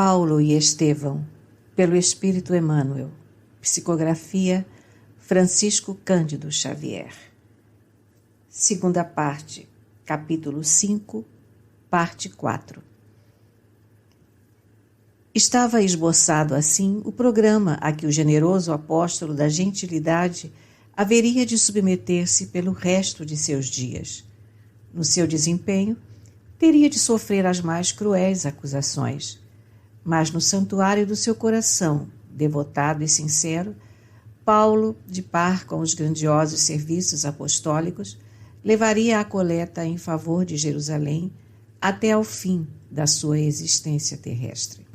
Paulo e Estevão, pelo Espírito Emmanuel. Psicografia Francisco Cândido Xavier. Segunda parte, capítulo 5, parte 4. Estava esboçado assim o programa a que o generoso apóstolo da gentilidade haveria de submeter-se pelo resto de seus dias. No seu desempenho, teria de sofrer as mais cruéis acusações, mas no santuário do seu coração, devotado e sincero, Paulo, de par com os grandiosos serviços apostólicos, levaria a coleta em favor de Jerusalém até ao fim da sua existência terrestre.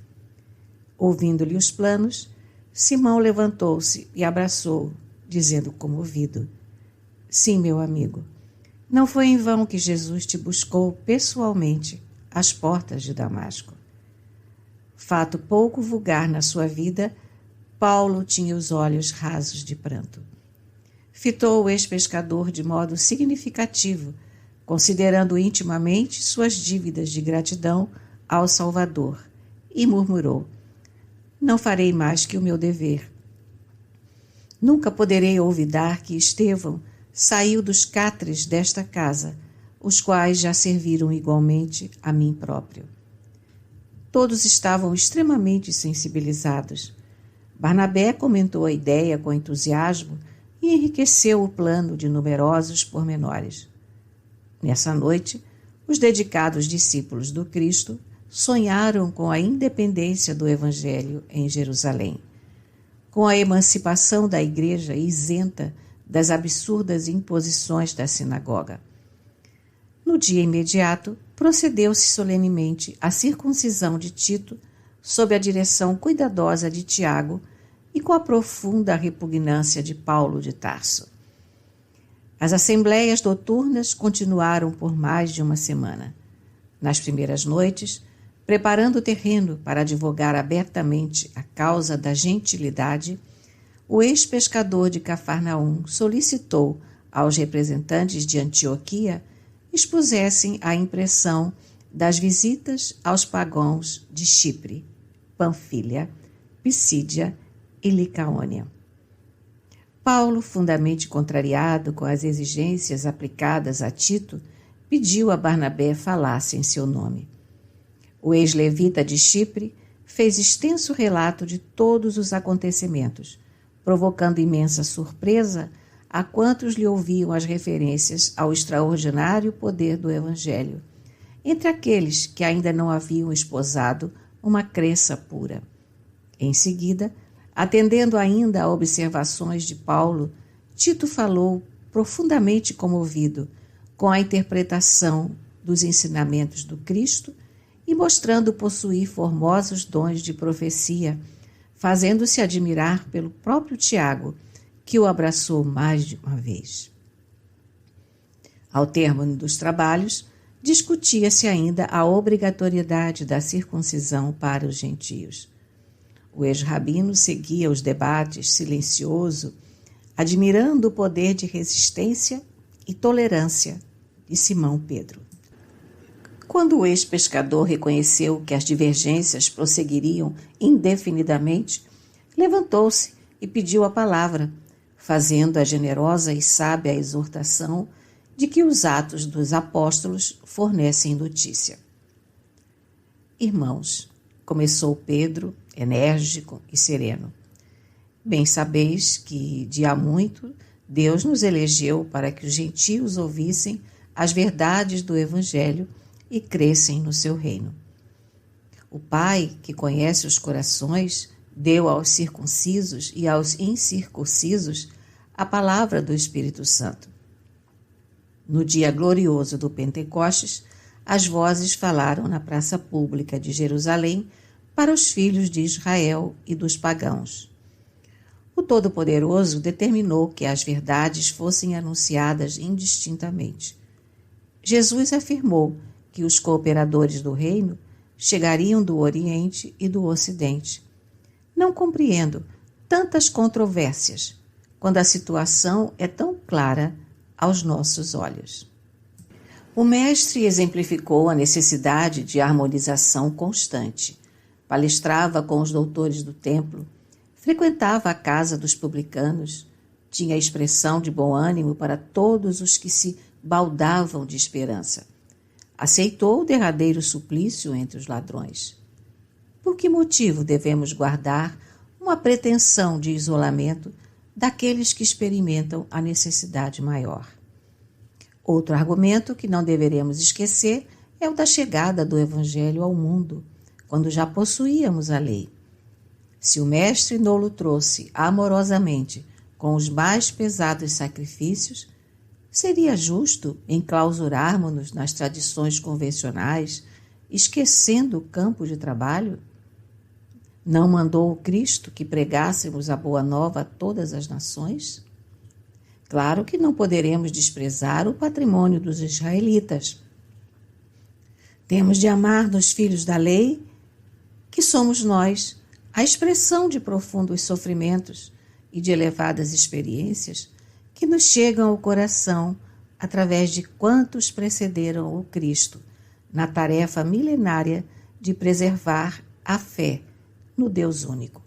Ouvindo-lhe os planos, Simão levantou-se e abraçou-o, dizendo comovido: Sim, meu amigo, não foi em vão que Jesus te buscou pessoalmente às portas de Damasco. Fato pouco vulgar na sua vida, Paulo tinha os olhos rasos de pranto. Fitou o ex-pescador de modo significativo, considerando intimamente suas dívidas de gratidão ao Salvador, e murmurou: Não farei mais que o meu dever. Nunca poderei olvidar que Estevão saiu dos catres desta casa, os quais já serviram igualmente a mim próprio. Todos estavam extremamente sensibilizados. Barnabé comentou a ideia com entusiasmo e enriqueceu o plano de numerosos pormenores. Nessa noite, os dedicados discípulos do Cristo sonharam com a independência do Evangelho em Jerusalém, com a emancipação da igreja isenta das absurdas imposições da sinagoga. No dia imediato, procedeu-se solenemente à circuncisão de Tito, sob a direção cuidadosa de Tiago e com a profunda repugnância de Paulo de Tarso. As assembleias noturnas continuaram por mais de uma semana. Nas primeiras noites, preparando o terreno para advogar abertamente a causa da gentilidade, o ex-pescador de Cafarnaum solicitou aos representantes de Antioquia expusessem a impressão das visitas aos pagãos de Chipre, Panfilha, Pisídia e Licaônia. Paulo, fundamente contrariado com as exigências aplicadas a Tito, pediu a Barnabé falasse em seu nome. O ex-levita de Chipre fez extenso relato de todos os acontecimentos, provocando imensa surpresa a quantos lhe ouviam as referências ao extraordinário poder do Evangelho, entre aqueles que ainda não haviam esposado uma crença pura. Em seguida, atendendo ainda a observações de Paulo, Tito falou profundamente comovido com a interpretação dos ensinamentos do Cristo e mostrando possuir formosos dons de profecia, fazendo-se admirar pelo próprio Tiago, que o abraçou mais de uma vez. Ao término dos trabalhos, discutia-se ainda a obrigatoriedade da circuncisão para os gentios. O ex-rabino seguia os debates silencioso, admirando o poder de resistência e tolerância de Simão Pedro. Quando o ex-pescador reconheceu que as divergências prosseguiriam indefinidamente, levantou-se e pediu a palavra, fazendo a generosa e sábia exortação de que os atos dos apóstolos fornecem notícia. Irmãos, começou Pedro, enérgico e sereno, bem sabeis que, de há muito, Deus nos elegeu para que os gentios ouvissem as verdades do Evangelho e crescem no seu reino. O Pai, que conhece os corações, deu aos circuncisos e aos incircuncisos a palavra do Espírito Santo. No dia glorioso do Pentecostes, as vozes falaram na praça pública de Jerusalém para os filhos de Israel e dos pagãos. O Todo-Poderoso determinou que as verdades fossem anunciadas indistintamente. Jesus afirmou que os cooperadores do reino chegariam do Oriente e do Ocidente. Não compreendo tantas controvérsias quando a situação é tão clara aos nossos olhos. O mestre exemplificou a necessidade de harmonização constante, palestrava com os doutores do templo, frequentava a casa dos publicanos, tinha expressão de bom ânimo para todos os que se baldavam de esperança. Aceitou o derradeiro suplício entre os ladrões. Por que motivo devemos guardar uma pretensão de isolamento daqueles que experimentam a necessidade maior? Outro argumento que não deveremos esquecer é o da chegada do Evangelho ao mundo, quando já possuíamos a lei. Se o Mestre nolo trouxe amorosamente com os mais pesados sacrifícios, seria justo enclausurarmos-nos nas tradições convencionais, esquecendo o campo de trabalho? Não mandou o Cristo que pregássemos a boa nova a todas as nações? Claro que não poderemos desprezar o patrimônio dos israelitas. Temos de amar nos filhos da lei, que somos nós, a expressão de profundos sofrimentos e de elevadas experiências que nos chegam ao coração através de quantos precederam o Cristo na tarefa milenária de preservar a fé no Deus único.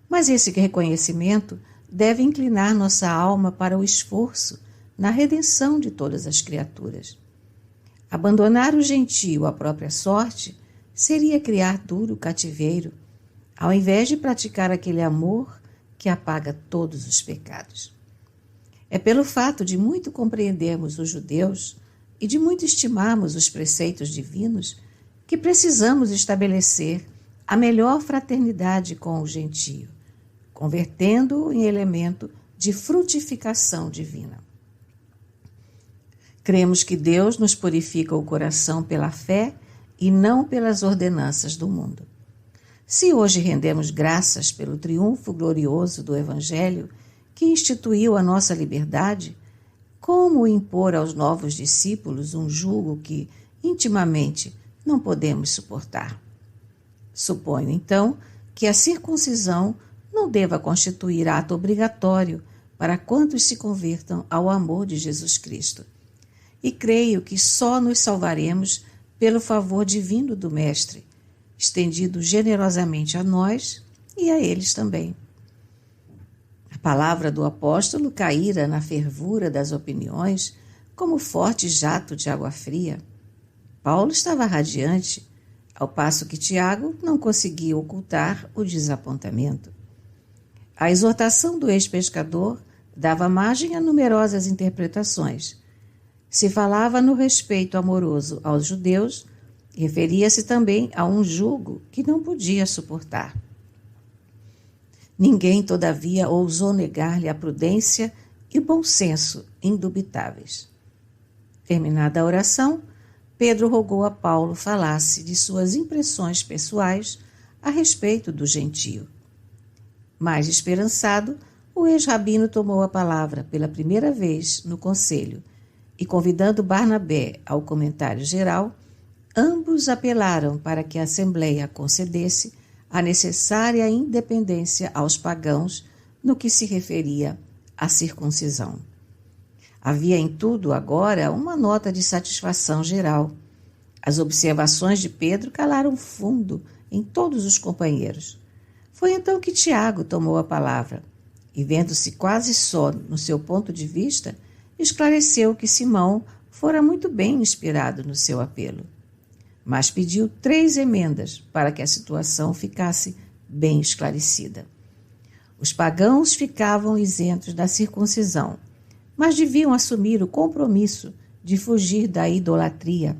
Mas esse reconhecimento deve inclinar nossa alma para o esforço na redenção de todas as criaturas. Abandonar o gentio à própria sorte seria criar duro cativeiro, ao invés de praticar aquele amor que apaga todos os pecados. É pelo fato de muito compreendermos os judeus e de muito estimarmos os preceitos divinos que precisamos estabelecer a melhor fraternidade com o gentio, convertendo-o em elemento de frutificação divina. Cremos que Deus nos purifica o coração pela fé e não pelas ordenanças do mundo. Se hoje rendemos graças pelo triunfo glorioso do Evangelho que instituiu a nossa liberdade, como impor aos novos discípulos um jugo que, intimamente, não podemos suportar? Suponho, então, que a circuncisão não deva constituir ato obrigatório para quantos se convertam ao amor de Jesus Cristo. E creio que só nos salvaremos pelo favor divino do Mestre, estendido generosamente a nós e a eles também. A palavra do apóstolo caíra na fervura das opiniões como forte jato de água fria. Paulo estava radiante, ao passo que Tiago não conseguia ocultar o desapontamento. A exortação do ex-pescador dava margem a numerosas interpretações. Se falava no respeito amoroso aos judeus, referia-se também a um jugo que não podia suportar. Ninguém, todavia, ousou negar-lhe a prudência e o bom senso indubitáveis. Terminada a oração, Pedro rogou a Paulo falasse de suas impressões pessoais a respeito do gentio. Mais esperançado, o ex-rabino tomou a palavra pela primeira vez no conselho e, convidando Barnabé ao comentário geral, ambos apelaram para que a Assembleia concedesse a necessária independência aos pagãos no que se referia à circuncisão. Havia em tudo agora uma nota de satisfação geral. As observações de Pedro calaram fundo em todos os companheiros. Foi então que Tiago tomou a palavra e, vendo-se quase só no seu ponto de vista, esclareceu que Simão fora muito bem inspirado no seu apelo, mas pediu 3 emendas para que a situação ficasse bem esclarecida. Os pagãos ficavam isentos da circuncisão, mas deviam assumir o compromisso de fugir da idolatria,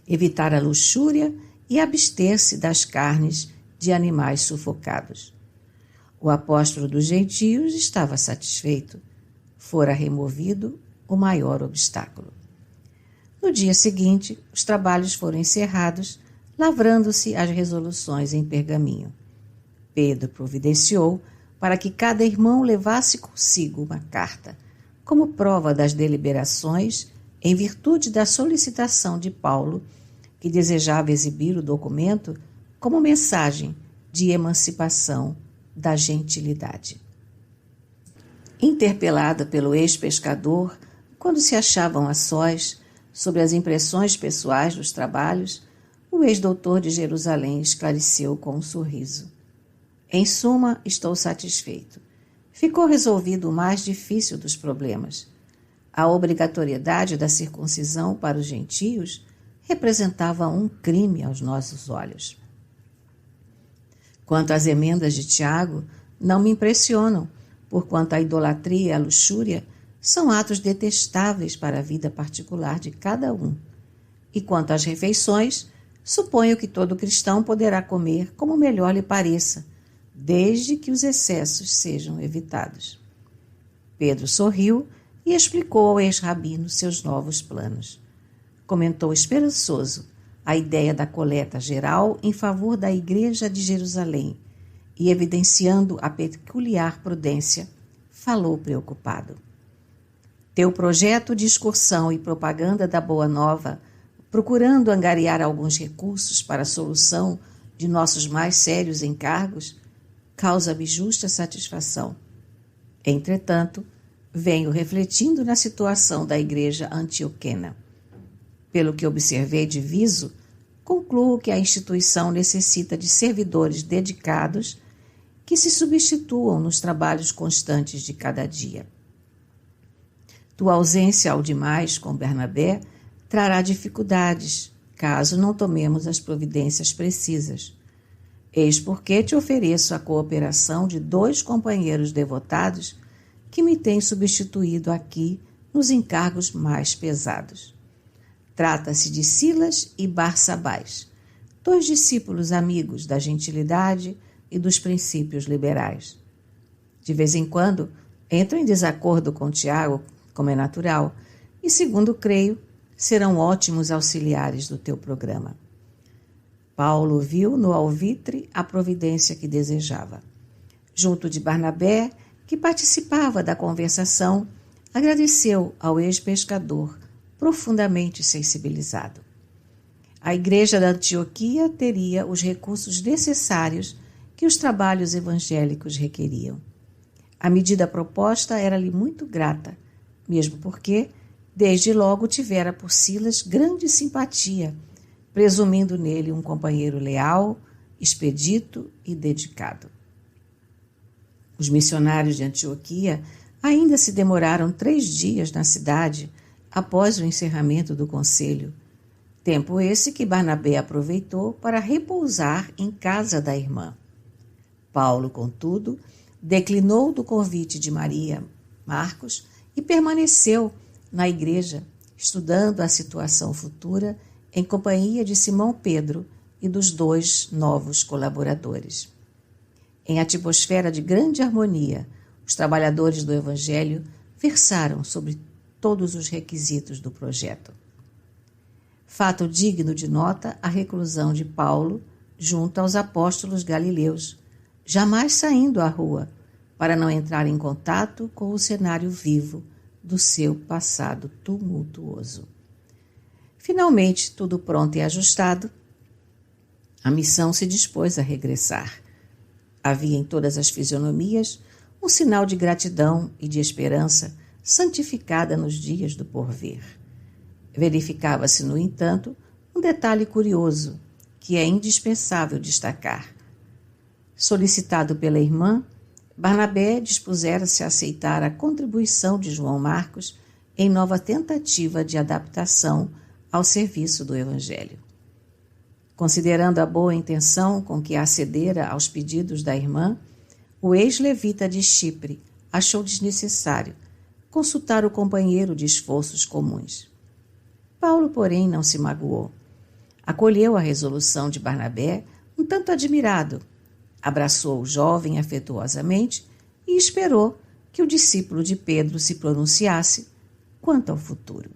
evitar a luxúria e abster-se das carnes de animais sufocados. O apóstolo dos gentios estava satisfeito. Fora removido o maior obstáculo. No dia seguinte, os trabalhos foram encerrados, lavrando-se as resoluções em pergaminho. Pedro providenciou para que cada irmão levasse consigo uma carta, como prova das deliberações, em virtude da solicitação de Paulo, que desejava exibir o documento como mensagem de emancipação da gentilidade. Interpelada pelo ex-pescador, quando se achavam a sós, sobre as impressões pessoais dos trabalhos, o ex-doutor de Jerusalém esclareceu com um sorriso. Em suma, estou satisfeito. Ficou resolvido o mais difícil dos problemas. A obrigatoriedade da circuncisão para os gentios representava um crime aos nossos olhos. Quanto às emendas de Tiago, não me impressionam, porquanto a idolatria e a luxúria são atos detestáveis para a vida particular de cada um. E quanto às refeições, suponho que todo cristão poderá comer como melhor lhe pareça, desde que os excessos sejam evitados. Pedro sorriu e explicou ao ex-rabino seus novos planos. Comentou esperançoso a ideia da coleta geral em favor da Igreja de Jerusalém e, evidenciando a peculiar prudência, falou preocupado. Teu projeto de excursão e propaganda da Boa Nova, procurando angariar alguns recursos para a solução de nossos mais sérios encargos, causa-me justa satisfação. Entretanto, venho refletindo na situação da Igreja antioquena. Pelo que observei de viso, concluo que a instituição necessita de servidores dedicados que se substituam nos trabalhos constantes de cada dia. Tua ausência ao demais com Bernabé trará dificuldades, caso não tomemos as providências precisas. Eis porque te ofereço a cooperação de 2 companheiros devotados que me têm substituído aqui nos encargos mais pesados. Trata-se de Silas e Barsabás, 2 discípulos amigos da gentilidade e dos princípios liberais. De vez em quando, entro em desacordo com Tiago, como é natural, e, segundo creio, serão ótimos auxiliares do teu programa. Paulo viu no alvitre a providência que desejava. Junto de Barnabé, que participava da conversação, agradeceu ao ex-pescador, profundamente sensibilizado. A igreja da Antioquia teria os recursos necessários que os trabalhos evangélicos requeriam. A medida proposta era-lhe muito grata, mesmo porque, desde logo, tivera por Silas grande simpatia, presumindo nele um companheiro leal, expedito e dedicado. Os missionários de Antioquia ainda se demoraram 3 dias na cidade após o encerramento do conselho, tempo esse que Barnabé aproveitou para repousar em casa da irmã. Paulo, contudo, declinou do convite de Maria Marcos e permaneceu na igreja, estudando a situação futura em companhia de Simão Pedro e dos 2 novos colaboradores. Em atmosfera de grande harmonia, os trabalhadores do Evangelho versaram sobre todos os requisitos do projeto. Fato digno de nota a reclusão de Paulo junto aos apóstolos galileus, jamais saindo à rua para não entrar em contato com o cenário vivo do seu passado tumultuoso. Finalmente, tudo pronto e ajustado, a missão se dispôs a regressar. Havia em todas as fisionomias um sinal de gratidão e de esperança santificada nos dias do porvir. Verificava-se, no entanto, um detalhe curioso que é indispensável destacar. Solicitado pela irmã, Barnabé dispusera-se a aceitar a contribuição de João Marcos em nova tentativa de adaptação ao serviço do Evangelho. Considerando a boa intenção com que acedera aos pedidos da irmã, o ex-levita de Chipre achou desnecessário consultar o companheiro de esforços comuns. Paulo, porém, não se magoou. Acolheu a resolução de Barnabé, um tanto admirado, abraçou o jovem afetuosamente e esperou que o discípulo de Pedro se pronunciasse quanto ao futuro.